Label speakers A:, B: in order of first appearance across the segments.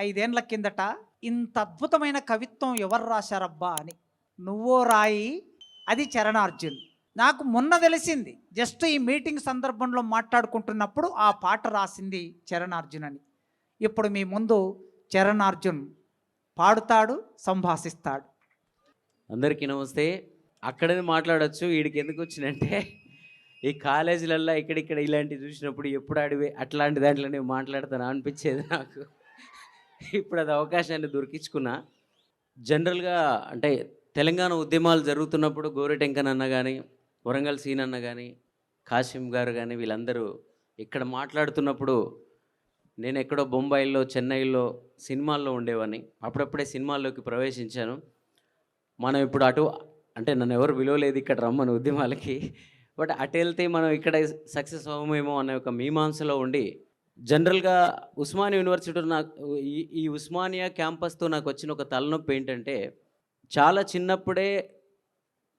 A: 5 ఏళ్ల కిందట ఇంత అద్భుతమైన కవిత్వం ఎవరు రాశారబ్బా అని. నువ్వో రాయి అది చరణార్జున్. నాకు మొన్న తెలిసింది, జస్ట్ ఈ మీటింగ్ సందర్భంలో మాట్లాడుకుంటున్నప్పుడు ఆ పాట రాసింది చరణార్జున్ అని. ఇప్పుడు మీ ముందు చరణార్జున్ పాడుతాడు, సంభాషిస్తాడు.
B: అందరికీ నమస్తే. అక్కడనే మాట్లాడొచ్చు, వీడికి ఎందుకు వచ్చినంటే ఈ కాలేజీలల్లో ఇక్కడిక్కడ ఇలాంటివి చూసినప్పుడు ఎప్పుడు అడివే అట్లాంటి దాంట్లోనే మాట్లాడతాను అనిపించేది నాకు. ఇప్పుడు అది అవకాశాన్ని దొరికించుకున్నా. జనరల్గా అంటే తెలంగాణ ఉద్యమాలు జరుగుతున్నప్పుడు గోరెటెంకన్ అన్న కానీ, వరంగల్ సీన్ అన్న కానీ, కాసిం గారు కానీ వీళ్ళందరూ ఇక్కడ మాట్లాడుతున్నప్పుడు నేను ఎక్కడో బొంబాయిలో, చెన్నైలో సినిమాల్లో ఉండేవాడిని. అప్పుడప్పుడే సినిమాల్లోకి ప్రవేశించాను. మనం ఇప్పుడు అటు అంటే నన్ను ఎవరు విలువలేదు ఇక్కడ రమ్మని ఉద్యమాలకి. బట్ అటు వెళ్తే మనం ఇక్కడ సక్సెస్ అవ్వమేమో అనే ఒక మీమాంసలో ఉండి జనరల్గా ఉస్మానియా యూనివర్సిటీ నాకు ఈ ఉస్మానియా క్యాంపస్తో నాకు వచ్చిన ఒక తలనొప్పి ఏంటంటే, చాలా చిన్నప్పుడే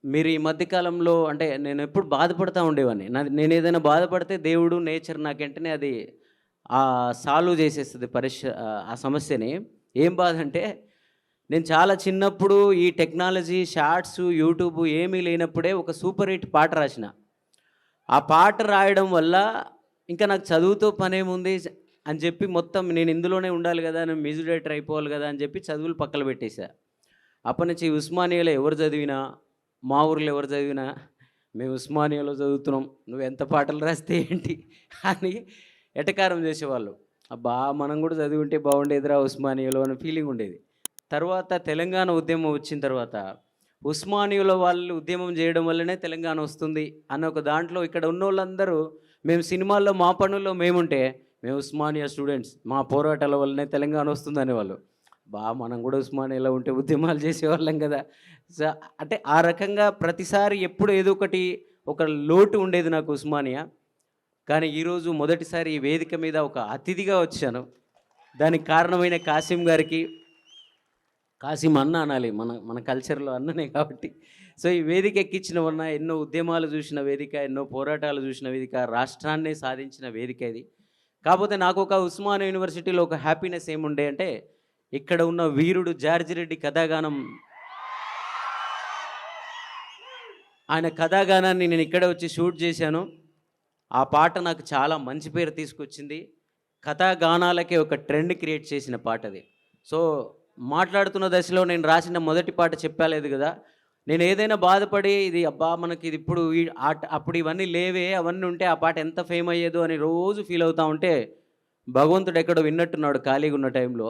B: మీరు ఈ మధ్యకాలంలో అంటే నేను ఎప్పుడు బాధపడుతూ ఉండేవాడిని. నేను ఏదైనా బాధపడితే దేవుడు, నేచర్ నాకు వెంటనే అది సాల్వ్ చేసేస్తుంది ఆ సమస్యని. ఏం బాధ అంటే, నేను చాలా చిన్నప్పుడు ఈ టెక్నాలజీ, షార్ట్స్, యూట్యూబ్ ఏమీ లేనప్పుడే ఒక సూపర్ హిట్ పాట రాసిన. ఆ పాట రాయడం వల్ల ఇంకా నాకు చదువుతో పనేముంది అని చెప్పి మొత్తం నేను ఇందులోనే ఉండాలి కదా, నేను మ్యూజిక్ డైరెక్టర్ అయిపోవాలి కదా అని చెప్పి చదువులు పక్కన పెట్టేశా. అప్పటి నుంచి ఉస్మానియాలో ఎవరు చదివినా, మా ఊర్లో ఎవరు చదివినా మేము ఉస్మానియాలో చదువుతున్నాం, నువ్వు ఎంత పాటలు రాస్తే ఏంటి అని ఎటకారం చేసేవాళ్ళు. అబ్బా మనం కూడా చదివి ఉంటే బాగుండేదిరా ఉస్మానియాలో అనే ఫీలింగ్ ఉండేది. తర్వాత తెలంగాణ ఉద్యమం వచ్చిన తర్వాత ఉస్మానియాలో వాళ్ళు ఉద్యమం చేయడం వల్లనే తెలంగాణ వస్తుంది అన్న ఒక దాంట్లో ఇక్కడ ఉన్న వాళ్ళందరూ మేము సినిమాల్లో మా పనుల్లో మేముంటే మేము ఉస్మానియా స్టూడెంట్స్, మా పోరాటాల వల్లనే తెలంగాణ వస్తుంది అనేవాళ్ళు. మనం కూడా ఉస్మానియాలో ఉంటే ఉద్యమాలు చేసేవాళ్ళం కదా. సో అంటే ఆ రకంగా ప్రతిసారి ఎప్పుడు ఏదో ఒకటి ఒక లోటు ఉండేది నాకు ఉస్మానియా. కానీ ఈరోజు మొదటిసారి ఈ వేదిక మీద ఒక అతిథిగా వచ్చాను. దానికి కారణమైన కాసిం గారికి, కాసిం అన్న అనాలి, మన కల్చర్లో అన్ననే కాబట్టి. సో ఈ వేదిక ఎక్కించిన వలన ఎన్నో ఉద్యమాలు చూసిన వేదిక, ఎన్నో పోరాటాలు చూసిన వేదిక, రాష్ట్రాన్నే సాధించిన వేదిక ఇది. కాకపోతే నాకు ఒక ఉస్మానియా యూనివర్సిటీలో ఒక హ్యాపీనెస్ ఏముండే అంటే, ఇక్కడ ఉన్న వీరుడు జార్జి రెడ్డి కథాగానం, ఆయన కథాగానాన్ని నేను ఇక్కడే వచ్చి షూట్ చేశాను. ఆ పాట నాకు చాలా మంచి పేరు తీసుకొచ్చింది. కథాగానాలకే ఒక ట్రెండ్ క్రియేట్ చేసిన పాట అది. సో మాట్లాడుతున్న దశలో నేను రాసిన మొదటి పాట చెప్పలేదు కదా, నేను ఏదైనా బాధపడి ఇది అబ్బా మనకి ఇది ఇప్పుడు అప్పుడు ఇవన్నీ లేవే, అవన్నీ ఉంటే ఆ పాట ఎంత ఫేమ్ అయ్యేదో అని రోజు ఫీల్ అవుతూ ఉంటే భగవంతుడు ఎక్కడో విన్నట్టున్నాడు ఖాళీగా ఉన్న టైంలో.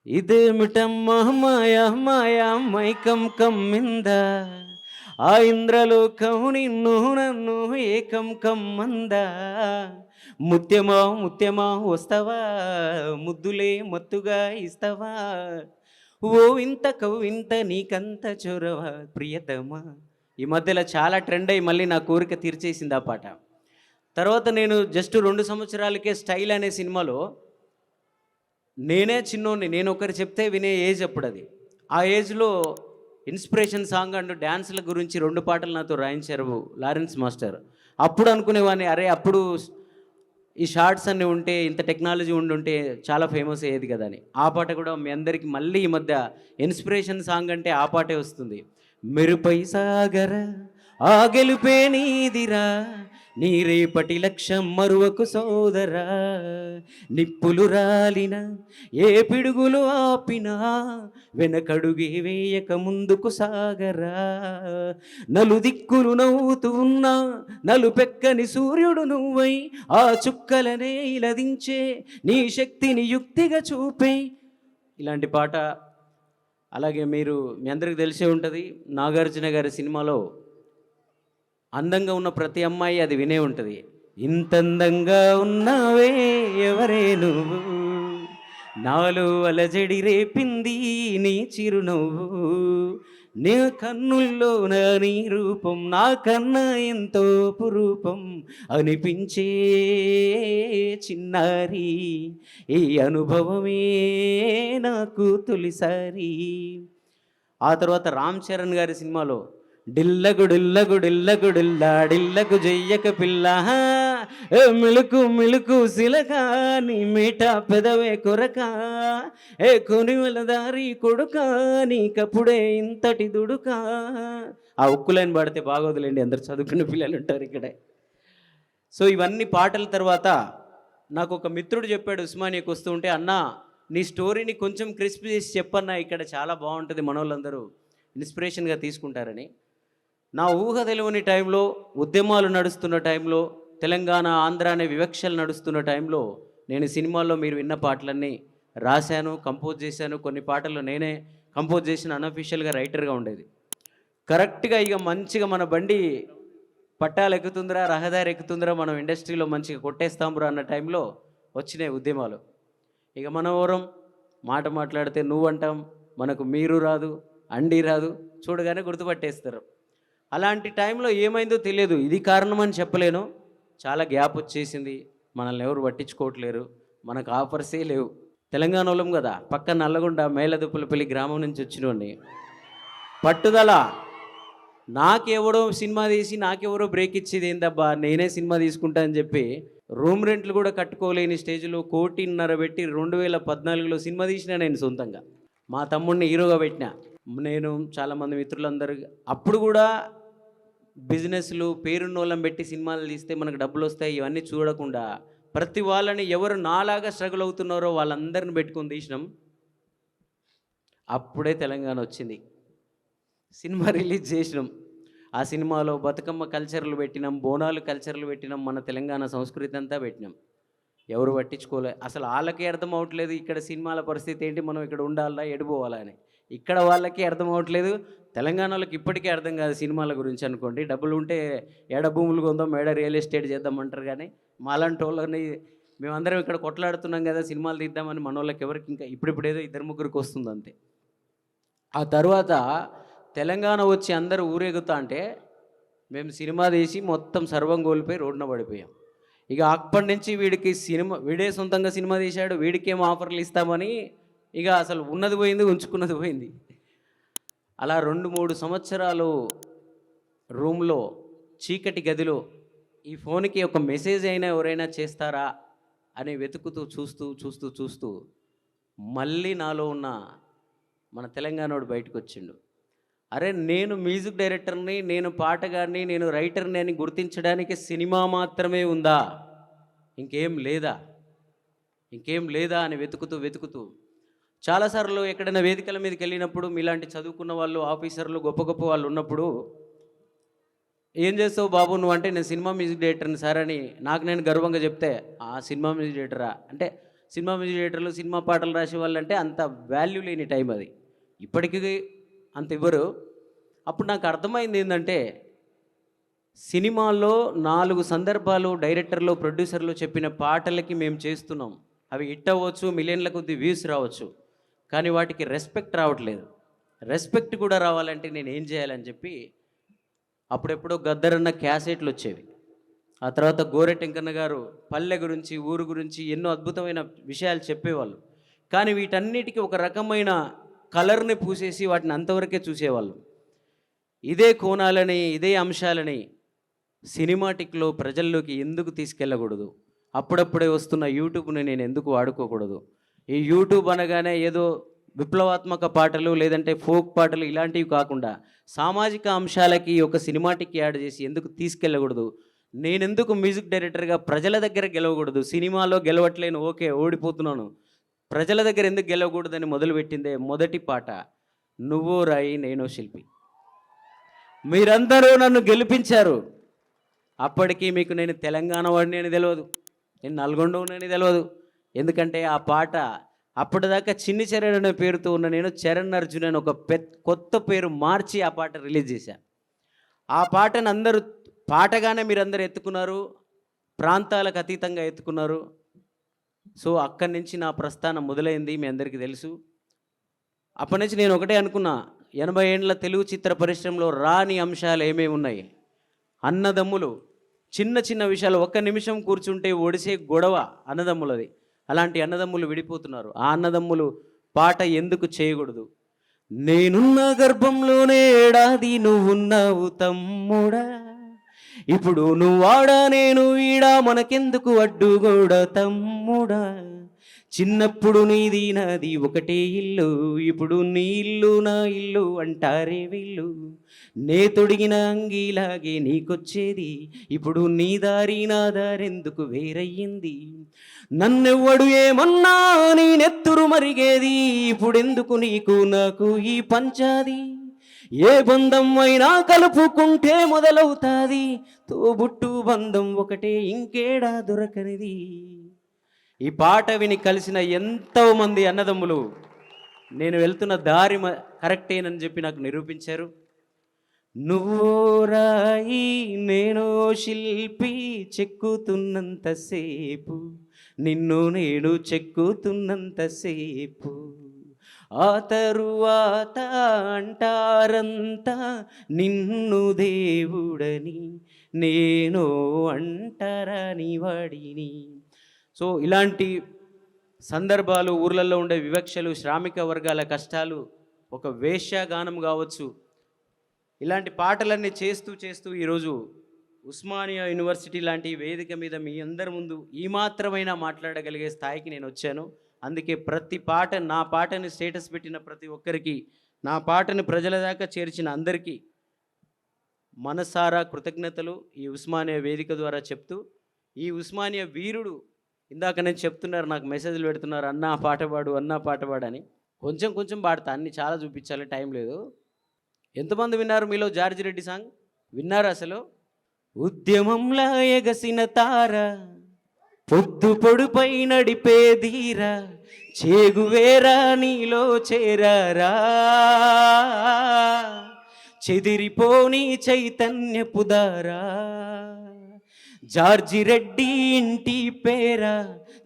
B: ఇదేమిటమ్మా మాయా మాయా మైకం కమ్మిందా, ఆ ఇంద్రలోకం నిన్ను నన్ను ఏకం కమ్మందా, ముత్యమా ముత్యమా వస్తావా, ముద్దులే మత్తుగా ఇస్తావా, ఓ ఇంత కవ్వింత నీకంత చొరవ ప్రియతమా. ఈ మధ్యలో చాలా ట్రెండ్ అయ్యి మళ్ళీ నా కోరిక తీర్చేసింది ఆ పాట. తర్వాత నేను జస్ట్ 2 సంవత్సరాలకే స్టైల్ అనే సినిమాలో నేనే చిన్నోడిని, నేను ఒకరు చెప్తే వినే ఏజ్ అప్పుడు అది. ఆ ఏజ్లో ఇన్స్పిరేషన్ సాంగ్ అండ్ డ్యాన్స్ల గురించి 2 పాటలు నాతో రాయించారు లారెన్స్ మాస్టర్. అప్పుడు అనుకునేవాడిని, అరే అప్పుడు ఈ షార్ట్స్ అన్నీ ఉంటే, ఇంత టెక్నాలజీ ఉండుంటే చాలా ఫేమస్ అయ్యేది కదా అని. ఆ పాట కూడా మీ అందరికీ మళ్ళీ ఈ మధ్య ఇన్స్పిరేషన్ సాంగ్ అంటే ఆ పాటే వస్తుంది. మెరుపై సాగర ఆ గెలుపే నీదిరా, నీ రేపటి లక్ష్యం మరువకు సోదరా, నిప్పులు రాలిన ఏ పిడుగులు ఆపినా వెనకడుగే వేయక ముందుకు సాగరా, నలుదిక్కులు నవ్వుతూ ఉన్నా నలుపెక్కని సూర్యుడు నువ్వై, ఆ చుక్కలనే ఇలదించే నీ శక్తిని యుక్తిగా చూపే. ఇలాంటి పాట. అలాగే మీ అందరికీ తెలిసే ఉంటుంది, నాగార్జున గారి సినిమాలో అందంగా ఉన్న ప్రతి అమ్మాయి అది వినే ఉంటుంది. ఇంతందంగా ఉన్నావే ఎవరే నువ్వు, నాలో అలజడి రేపింది నీ చిరునవ్వు, నీ కన్నుల్లో నీ రూపం నాకన్నా ఎంతో పురూపం అనిపించే చిన్నారి, ఈ అనుభవమే నాకు తొలిసారి. ఆ తర్వాత రామ్ చరణ్ గారి సినిమాలో డిల్లగు డిల్లగు డిల్లగు డిల్లా డిల్లకు జయ్యక పిల్ల ఏ మిలుకు మిలుకు సిలక నీ మీట పెదవే కొరక ఏ కొనివల దారి కొడుక నీకప్పుడే ఇంతటి దుడుక. ఆ ఉక్కులైన పాడితే బాగోదులేండి, అందరు చదువుకున్న పిల్లలు ఉంటారు ఇక్కడే. సో ఇవన్నీ పాటల తర్వాత నాకు ఒక మిత్రుడు చెప్పాడు ఉస్మానియాకి వస్తూ ఉంటే, అన్నా నీ స్టోరీని కొంచెం క్రిస్ప్ చేసి చెప్పన్నా, ఇక్కడ చాలా బాగుంటుంది, మనోళ్ళందరూ ఇన్స్పిరేషన్గా తీసుకుంటారని. నా ఊహ తెలియని టైంలో, ఉద్యమాలు నడుస్తున్న టైంలో, తెలంగాణ ఆంధ్ర అనే వివక్షలు నడుస్తున్న టైంలో నేను సినిమాల్లో మీరు విన్న పాటలన్నీ రాశాను, కంపోజ్ చేశాను. కొన్ని పాటలు నేనే కంపోజ్ చేసిన, అన్అఫీషియల్గా రైటర్గా ఉండేది. కరెక్ట్గా ఇక మంచిగా మన బండి పట్టాలు ఎక్కుతుందిరా, రహదారి ఎక్కుతుందిరా, మనం ఇండస్ట్రీలో మంచిగా కొట్టేస్తాంరా అన్న టైంలో వచ్చినాయి ఉద్యమాలు. ఇక మన ఓరం మాట మాట్లాడితే నువ్వు అంటాం, మనకు మీరు రాదు, అండి రాదు, చూడగానే గుర్తుపట్టేస్తారు. అలాంటి టైంలో ఏమైందో తెలియదు, ఇది కారణమని చెప్పలేను. చాలా గ్యాప్ వచ్చేసింది, మనల్ని ఎవరు పట్టించుకోవట్లేరు, మనకు ఆఫర్సే లేవు. తెలంగాణ వాళ్ళం కదా, పక్క నల్లగొండ మేలదుప్పులపల్లి గ్రామం నుంచి వచ్చినోడిని. పట్టుదల, నాకెవడో సినిమా తీసి నాకెవరో బ్రేక్ ఇచ్చేది ఏందబ్బా, నేనే సినిమా తీసుకుంటా అని చెప్పి రూమ్ రెంట్లు కూడా కట్టుకోలేని స్టేజ్లో 1.5 కోటి పెట్టి 2014లో సినిమా తీసిన నేను సొంతంగా. మా తమ్ముడిని హీరోగా పెట్టిన నేను. చాలామంది మిత్రులందరూ అప్పుడు కూడా బిజినెస్లు పేరున్నోళ్ళం పెట్టి సినిమాలు తీస్తే మనకు డబ్బులు వస్తాయి ఇవన్నీ చూడకుండా ప్రతి వాళ్ళని ఎవరు నాలాగా స్ట్రగుల్ అవుతున్నారో వాళ్ళందరిని పెట్టుకొని తీసినాం. అప్పుడే తెలంగాణ వచ్చింది, సినిమా రిలీజ్ చేసినాం. ఆ సినిమాలో బతుకమ్మ కల్చర్లు పెట్టినాం, బోనాలు కల్చర్లు పెట్టినాం, మన తెలంగాణ సంస్కృతి అంతా పెట్టినాం. ఎవరు పట్టించుకోలే, అసలు వాళ్ళకే అర్థం అవ్వట్లేదు ఇక్కడ సినిమాల పరిస్థితి ఏంటి, మనం ఇక్కడ ఉండాలా ఎడిపోవాలా అని. ఇక్కడ వాళ్ళకి అర్థం అవ్వట్లేదు, తెలంగాణ వాళ్ళకి ఇప్పటికీ అర్థం కాదు సినిమాల గురించి అనుకోండి. డబ్బులు ఉంటే ఏడ భూములు కొందాం, ఏడ రియల్ ఎస్టేట్ చేద్దామంటారు. కానీ మాలాంటి వాళ్ళని మేమందరం ఇక్కడ కొట్లాడుతున్నాం కదా సినిమాలు తీద్దామని, మన వాళ్ళకి ఎవరికి ఇంకా ఇప్పుడేదో 2-3 వస్తుంది అంతే. ఆ తర్వాత తెలంగాణ వచ్చి అందరూ ఊరేగుతా అంటే మేము సినిమా తీసి మొత్తం సర్వం కోల్పోయి రోడ్డున పడిపోయాం. ఇక అప్పటి నుంచి వీడే సొంతంగా సినిమా తీశాడు, వీడికేమో ఆఫర్లు ఇస్తామని ఇక అసలు ఉన్నది పోయింది, ఉంచుకున్నది పోయింది. అలా 2-3 సంవత్సరాలు రూమ్లో చీకటి గదిలో ఈ ఫోన్కి ఒక మెసేజ్ అయినా ఎవరైనా చేస్తారా అని వెతుకుతూ చూస్తూ మళ్ళీ నాలో ఉన్న మన తెలంగాణోడు బయటకు వచ్చిండు. అరే నేను మ్యూజిక్ డైరెక్టర్ని, నేను పాటగాడిని, నేను రైటర్ని అని గుర్తించడానికి సినిమా మాత్రమే ఉందా, ఇంకేం లేదా అని వెతుకుతూ చాలాసార్లు ఎక్కడైనా వేదికల మీదకి వెళ్ళినప్పుడు మీలాంటి చదువుకున్న వాళ్ళు, ఆఫీసర్లు, గొప్ప వాళ్ళు ఉన్నప్పుడు ఏం చేస్తావు బాబు నువ్వు అంటే, నేను సినిమా మ్యూజిక్ డైరెక్టర్ని సార్ అని నాకు నేను గర్వంగా చెప్తే, ఆ సినిమా మ్యూజిక్ డైరెక్టరా అంటే, సినిమా మ్యూజిక్ డైరెక్టర్లు సినిమా పాటలు రాసే వాళ్ళు అంటే అంత వాల్యూ లేని టైం అది, ఇప్పటికీ అంత ఇవ్వరు. అప్పుడు నాకు అర్థమైంది ఏంటంటే, సినిమాల్లో 4 సందర్భాలు డైరెక్టర్లు, ప్రొడ్యూసర్లు చెప్పిన పాటలకి మేము చేస్తున్నాం, అవి హిట్ అవ్వచ్చు, మిలియన్ల కొద్ది వ్యూస్ రావచ్చు, కానీ వాటికి రెస్పెక్ట్ రావట్లేదు. రెస్పెక్ట్ కూడా రావాలంటే నేను ఏం చేయాలని చెప్పి అప్పుడెప్పుడో గద్దరన్న క్యాసెట్లు వచ్చేవి. ఆ తర్వాత గోరెటెంకన్న గారు పల్లె గురించి, ఊరు గురించి ఎన్నో అద్భుతమైన విషయాలు చెప్పేవాళ్ళు. కానీ వీటన్నిటికీ ఒక రకమైన కలర్ని పూసేసి వాటిని అంతవరకే చూసేవాళ్ళు. ఇదే కోణాలని, ఇదే అంశాలని సినిమాటిక్లో ప్రజల్లోకి ఎందుకు తీసుకెళ్ళకూడదు? అప్పుడప్పుడే వస్తున్న యూట్యూబ్ని నేను ఎందుకు వాడుకోకూడదు? ఈ యూట్యూబ్ అనగానే ఏదో విప్లవాత్మక పాటలు లేదంటే ఫోక్ పాటలు ఇలాంటివి కాకుండా సామాజిక అంశాలకి ఒక సినిమాటిక్ యాడ్ చేసి ఎందుకు తీసుకెళ్ళకూడదు? నేనెందుకు మ్యూజిక్ డైరెక్టర్గా ప్రజల దగ్గర గెలవకూడదు? సినిమాలో గెలవట్లేను, ఓకే ఓడిపోతున్నాను, ప్రజల దగ్గర ఎందుకు గెలవకూడదని మొదలుపెట్టిందే మొదటి పాట నువ్వో రాయి నేనో శిల్పి. మీరందరూ నన్ను గెలిపించారు, అప్పటికీ మీకు నేను తెలంగాణ వాడిని అని తెలియదు, నేను నల్గొండని తెలియదు. ఎందుకంటే ఆ పాట అప్పటిదాకా చిన్ని చరణ్ అనే పేరుతో ఉన్న నేను చరణ్ అర్జున్ అని ఒక కొత్త పేరు మార్చి ఆ పాట రిలీజ్ చేశాను. ఆ పాటను అందరూ పాటగానే మీరందరూ ఎత్తుకున్నారు, ప్రాంతాలకు అతీతంగా ఎత్తుకున్నారు. సో అక్కడి నుంచి నా ప్రస్థానం మొదలైంది, మీ అందరికీ తెలుసు. అప్పటి నుంచి నేను ఒకటే అనుకున్నా, 80 ఏళ్ళ తెలుగు చిత్ర పరిశ్రమలో రాని అంశాలు ఏమేమి ఉన్నాయి? అన్నదమ్ములు, చిన్న చిన్న విషయాలు, ఒక్క నిమిషం కూర్చుంటే ఒడిసే గొడవ అన్నదమ్ములది. అలాంటి అన్నదమ్ములు విడిపోతున్నారు. ఆ అన్నదమ్ములు పాట ఎందుకు చేయకూడదు? నేనున్న గర్భంలోనే ఏడాది నువ్వున్నావు తమ్ముడా, ఇప్పుడు నువ్వాడా నేను ఈడా మనకెందుకు అడ్డుగోడా తమ్ముడా. చిన్నప్పుడు నీది నాది ఒకటే ఇల్లు, ఇప్పుడు నీ ఇల్లు నా ఇల్లు అంటారే వీళ్ళు. నే తొడిగిన అంగీలాగే నీకొచ్చేది, ఇప్పుడు నీ దారి నా దారెందుకు వేరయ్యింది. నన్నెవ్వడు ఏమన్నా నీ నెత్తురు మరిగేది, ఇప్పుడెందుకు నీకు నాకు ఈ పంచాది. ఏ బంధం అయినా కలుపుకుంటే మొదలవుతాది, తోబుట్టు బంధం ఒకటే ఇంకేడా దొరకనిది. ఈ పాట విని కలిసిన ఎంతో మంది అన్నదమ్ములు నేను వెళ్తున్న దారి కరెక్టేనని చెప్పి నాకు నిరూపించారు. నువ్వో రాయి నేనో శిల్పి, చెక్కుతున్నంతసేపు నిన్ను నేను చెక్కుతున్నంతసేపు, ఆ తరువాత అంటారంతా నిన్ను దేవుడని, నేను అంటారని వాడిని. సో ఇలాంటి సందర్భాలు, ఊర్లలో ఉండే వివక్షలు, శ్రామిక వర్గాల కష్టాలు, ఒక వేశ్యాగానం కావచ్చు, ఇలాంటి పాటలన్నీ చేస్తూ చేస్తూ ఈరోజు ఉస్మానియా యూనివర్సిటీ లాంటి వేదిక మీద మీ అందరి ముందు ఈ మాత్రమైనా మాట్లాడగలిగే స్థాయికి నేను వచ్చాను. అందుకే ప్రతి పాట, నా పాటని స్టేటస్ పెట్టిన ప్రతి ఒక్కరికి, నా పాటని ప్రజల దాకా చేర్చిన అందరికీ మనసారా కృతజ్ఞతలు ఈ ఉస్మానియా వేదిక ద్వారా చెప్తూ, ఈ ఉస్మానియా వీరుడు ఇందాక నేను చెప్తున్నారు, నాకు మెసేజ్లు పెడుతున్నారు, అన్నా పాట పాడు అన్నా పాట పాడని. కొంచెం కొంచెం పాడతా, అన్ని చాలా చూపించాలి, టైం లేదు. ఎంతమంది విన్నారు మీలో జార్జి రెడ్డి సాంగ్ విన్నారు? అసలు ఉద్యమంలా ఎగసిన తార, పొద్దు పొడుపై నడిపే ధీర, చేగువేరా నీలో చేరారా, చెదిరిపోని చైతన్యపు దారా. జార్జి రెడ్డి ఇంటి పేరా,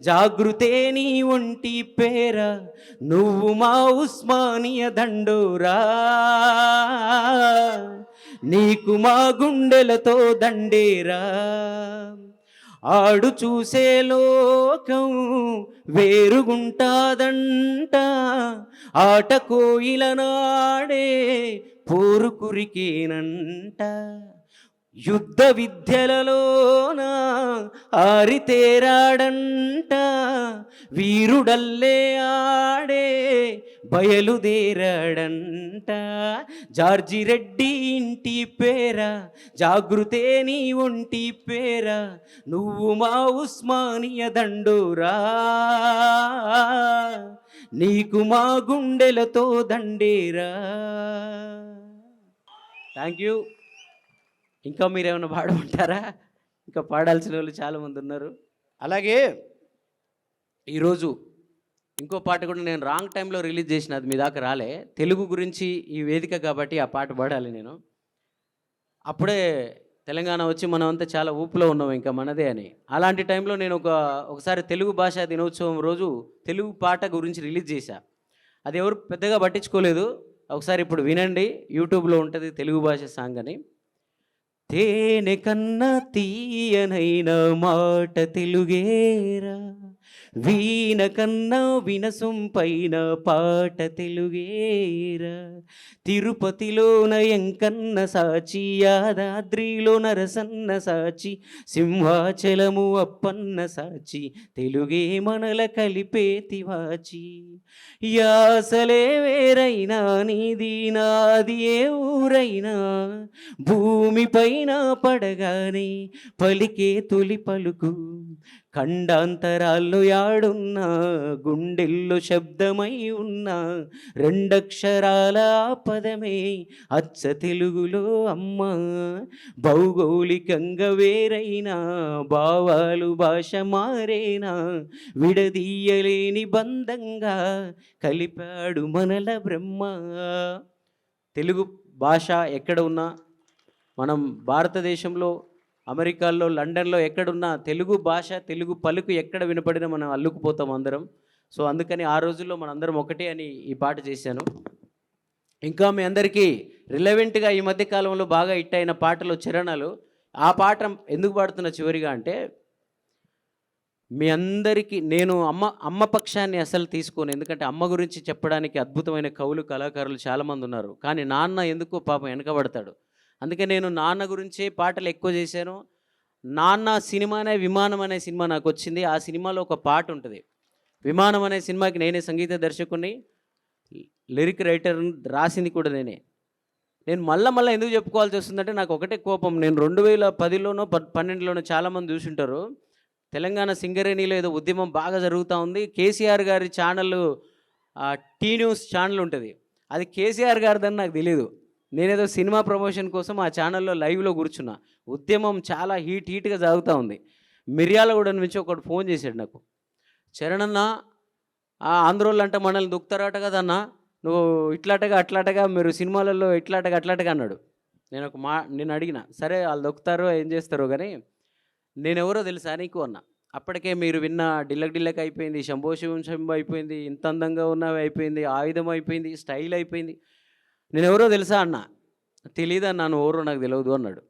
B: జాగృతే నీ ఒంటి పేరా, నువ్వు మా ఉస్మానియా దండోరా, నీకు మా గుండెలతో దండేరా. ఆడు చూసే లోకం వేరుగుంటాదంట, ఆట కోయిల నాడే పోరు కురికేనంట, యుద్ధ విద్యలలోన ఆరితేరాడంట, వీరుడల్లే ఆడే బయలుదేరాడంట. జార్జి రెడ్డి ఇంటి పేరా, జాగృతే నీ ఒంటి పేరా, నువ్వు మా ఉస్మానియా దండోరా, నీకు మా గుండెలతో దండేరా. Thank you. ఇంకా మీరేమైనా పాడమంటారా? ఇంకా పాడాల్సిన వాళ్ళు చాలామంది ఉన్నారు. అలాగే ఈరోజు ఇంకో పాట కూడా నేను రాంగ్ టైంలో రిలీజ్ చేసిన, అది మీ దాకా రాలే. తెలుగు గురించి ఈ వేదిక కాబట్టి ఆ పాట పాడాలి నేను. అప్పుడే తెలంగాణ వచ్చి మనం అంతా చాలా ఊపులో ఉన్నాం, ఇంకా మనదే అని. అలాంటి టైంలో నేను ఒకసారి తెలుగు భాషా దినోత్సవం రోజు తెలుగు పాట గురించి రిలీజ్ చేశా. అది ఎవరు పెద్దగా పట్టించుకోలేదు. ఒకసారి ఇప్పుడు వినండి, యూట్యూబ్లో ఉంటుంది తెలుగు భాష సాంగ్ అని. తేనె కన్నా తీయనైన మాట తెలుగేరా, వీణ కన్నా వినసొంపైన పాట తెలుగేరా, తిరుపతిలోన ఎంకన్న సాచి, యాదాద్రిలో నరసన్న సాచి, సింహాచలము అప్పన్న సాచి, తెలుగే మనల కలిపేతి వాచి. యాసలే వేరైనా నీది నాది ఏ ఊరైనా, భూమిపైన పడగానే పలికే తొలి పలుకు, ఖండాంతరాల్లో యాడున్నా గుండెల్లో శబ్దమై ఉన్నా, రెండక్షరాల పదమే అచ్చ తెలుగులో అమ్మ. భౌగోళికంగా వేరైనా భావాలు భాష మారేనా, విడదీయలేని బంధంగా కలిపాడు మనల బ్రహ్మ. తెలుగు భాష ఎక్కడ ఉన్నా, మనం భారతదేశంలో, అమెరికాలో, లండన్లో ఎక్కడున్నా తెలుగు భాష, తెలుగు పలుకు ఎక్కడ వినపడినా మనం అల్లుకుపోతాం అందరం. సో అందుకని ఆ రోజుల్లో మనందరం ఒకటే అని ఈ పాట చేశాను. ఇంకా మీ అందరికీ రిలవెంట్గా ఈ మధ్య కాలంలో బాగా హిట్ అయిన పాటలు, చరణాలు. ఆ పాట ఎందుకు పాడుతున్నా చివరిగా అంటే, మీ అందరికీ నేను అమ్మ పక్షాన్ని అసలు తీసుకోను. ఎందుకంటే అమ్మ గురించి చెప్పడానికి అద్భుతమైన కవులు, కళాకారులు చాలామంది ఉన్నారు. కానీ నాన్న ఎందుకో పాపం వెనకబడతాడు. అందుకే నేను నాన్న గురించే పాటలు ఎక్కువ చేశాను. నాన్న సినిమానే 'విమానం' అనే సినిమా నాకొచ్చింది. ఆ సినిమాలో ఒక పాట ఉంటుంది. 'విమానం' అనే సినిమాకి నేనే సంగీత దర్శకుడిని, లిరిక్ రైటర్, రాసింది కూడా నేనే. నేను మళ్ళా ఎందుకు చెప్పుకోవాల్సి వస్తుందంటే నాకు ఒకటే కోపం. నేను 2010లోనో 12లోనో చాలామంది చూసుంటారు. తెలంగాణ సింగరేణిలో ఏదో ఉద్యమం బాగా జరుగుతూ ఉంది. కేసీఆర్ గారి ఛానల్, టీ న్యూస్ ఛానల్ ఉంటుంది. అది కేసీఆర్ గారిదని నాకు తెలీదు. నేనేదో సినిమా ప్రమోషన్ కోసం ఆ ఛానల్లో లైవ్లో కూర్చున్నా. ఉద్యమం చాలా హీట్గా సాగుతూ ఉంది. మిర్యాలగూడ నుంచి ఒకడు ఫోన్ చేశాడు నాకు. చరణ్, ఆంధ్రోళ్ళు అంటే మనల్ని దుక్కుతారట కదన్నా, నువ్వు ఇట్లాటగా అట్లాటగా మీరు సినిమాలలో ఇట్లాటగా అట్లాటగా అన్నాడు. నేను అడిగిన, సరే వాళ్ళు దొక్కుతారో ఏం చేస్తారో కానీ నేనెవరో తెలుసా నీకు అన్న. అప్పటికే మీరు విన్న డిల్లక్ అయిపోయింది, శంభో శివం శంభో అయిపోయింది, ఇంత అందంగా ఉన్నవి అయిపోయింది, ఆయుధం అయిపోయింది, స్టైల్ అయిపోయింది. నేనెవరో తెలుసా అన్న. తెలీదన్నా, నువ్వు ఎవరో నాకు తెలియదు అన్నాడు.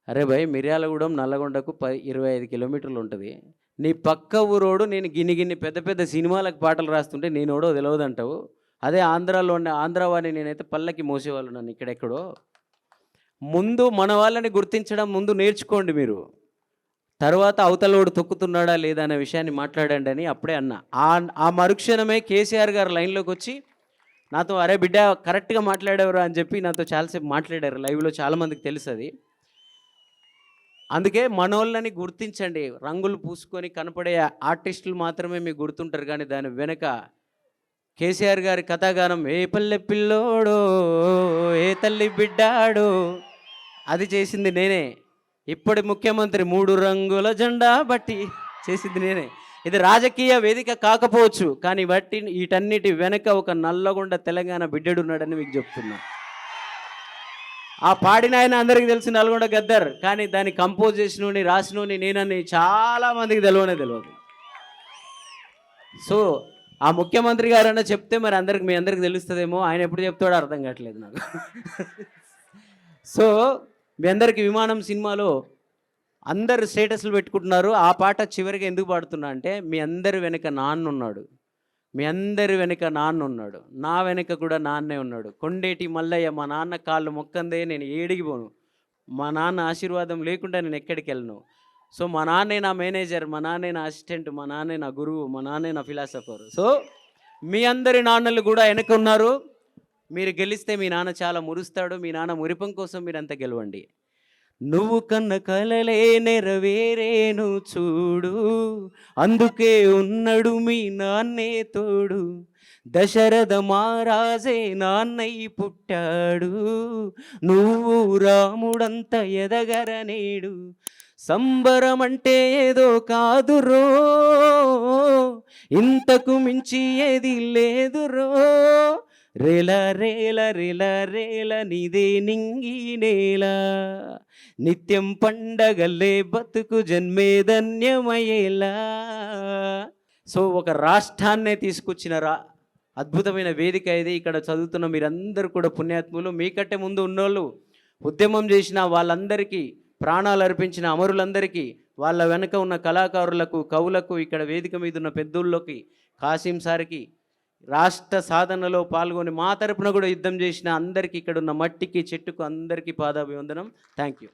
B: అరే భయ్, మిర్యాలగూడెం నల్లగొండకు 25 కిలోమీటర్లు ఉంటుంది. నీ పక్క ఊరోడు నేను గిన్ని పెద్ద పెద్ద సినిమాలకు పాటలు రాస్తుంటే నేనెవడో తెలియదు అంటావు. అదే ఆంధ్రాలో ఉండే ఆంధ్ర వాడిని నేనైతే పల్లకి మోసేవాళ్ళు నన్ను ఇక్కడెక్కడో. ముందు మన వాళ్ళని గుర్తించడం ముందు నేర్చుకోండి మీరు. తర్వాత అవతలోడు తొక్కుతున్నాడా లేదా అనే విషయాన్ని మాట్లాడండి అని అప్పుడే అన్నా. ఆ మరుక్షణమే కేసీఆర్ గారు లైన్లోకి వచ్చి నాతో, అరే బిడ్డ కరెక్ట్గా మాట్లాడేవారు అని చెప్పి నాతో చాలాసేపు మాట్లాడారు. లైవ్లో చాలామందికి తెలుసు అది. అందుకే మనోళ్ళని గుర్తించండి. రంగులు పూసుకొని కనపడే ఆర్టిస్టులు మాత్రమే మీకు గుర్తుంటారు, కానీ దాని వెనక కేసీఆర్ గారి కథాగానం, ఏ పల్లె పిల్లోడో ఏ తల్లి బిడ్డాడో, అది చేసింది నేనే. ఇప్పటి ముఖ్యమంత్రి 3 రంగుల జెండా బట్టి చేసింది నేనే. ఇది రాజకీయ వేదిక కాకపోవచ్చు, కానీ వీటన్నిటి వెనక ఒక నల్లగొండ తెలంగాణ బిడ్డడున్నాడని మీకు చెప్తున్నా. ఆ పాడిన ఆయన అందరికీ తెలుసు, నల్గొండ గద్దర్, కానీ దాన్ని కంపోజ్ చేసినోని రాసినోని నేనని చాలామందికి తెలియదు. సో ఆ ముఖ్యమంత్రి గారన్నా చెప్తే మరి మీ అందరికి తెలుస్తుందేమో. ఆయన ఎప్పుడు చెప్తాడో అర్థం కావట్లేదు నాకు. సో మీ అందరికి 'విమానం' సినిమాలో అందరు స్టేటస్లు పెట్టుకుంటున్నారు. ఆ పాట చివరికి ఎందుకు పాడుతున్నా అంటే, మీ అందరి వెనక నాన్న ఉన్నాడు. మీ అందరి వెనక నాన్న ఉన్నాడు. నా వెనక కూడా నాన్నే ఉన్నాడు. కొండేటి మల్లయ్య, మా నాన్న కాళ్ళు మొక్కందే నేను ఏడికి పోను. మా నాన్న ఆశీర్వాదం లేకుండా నేను ఎక్కడికి వెళ్ళను. సో మా నాన్నే నా మేనేజర్, మా నాన్నే నా అసిస్టెంట్, మా నాన్నే నా గురువు, మా నాన్నే నా ఫిలాసఫర్. సో మీ అందరి నాన్నలు కూడా వెనక ఉన్నారు. మీరు గెలిస్తే మీ నాన్న చాలా మురుస్తాడు. మీ నాన్న మురిపం కోసం మీరంతా గెలవండి. నువ్వు కన్న కలలే నెరవేరేను చూడు, అందుకే ఉన్నాడు మీ నాన్నే తోడు. దశరథ మహారాజే నాన్నై పుట్టాడు, నువ్వు రాముడంత ఎదగరనేడు. సంబరమంటే ఏదో కాదురో, ఇంతకు మించి ఏది లేదురో. రేల రేల రేల రేల నీదే నింగి నేల, నిత్యం పండగల్లే బతుకు జన్మే ధన్యమయ్యేలా. సో ఒక రాష్ట్రాన్నే తీసుకొచ్చిన అద్భుతమైన వేదిక ఇది. ఇక్కడ చదువుతున్న మీరందరూ కూడా పుణ్యాత్ములు. మీకంటే ముందు ఉన్నోళ్ళు, ఉద్యమం చేసిన వాళ్ళందరికీ, ప్రాణాలు అర్పించిన అమరులందరికీ, వాళ్ళ వెనక ఉన్న కళాకారులకు, కవులకు, ఇక్కడ వేదిక మీద ఉన్న పెద్దోళ్ళకి, కాసిం సార్కి, రాష్ట్ర సాధనలో పాల్గొని మా తరపున కూడా యుద్ధం చేసిన అందరికీ, ఇక్కడ ఉన్న మట్టికి చెట్టుకు అందరికీ పాదాభివందనం. Thank you.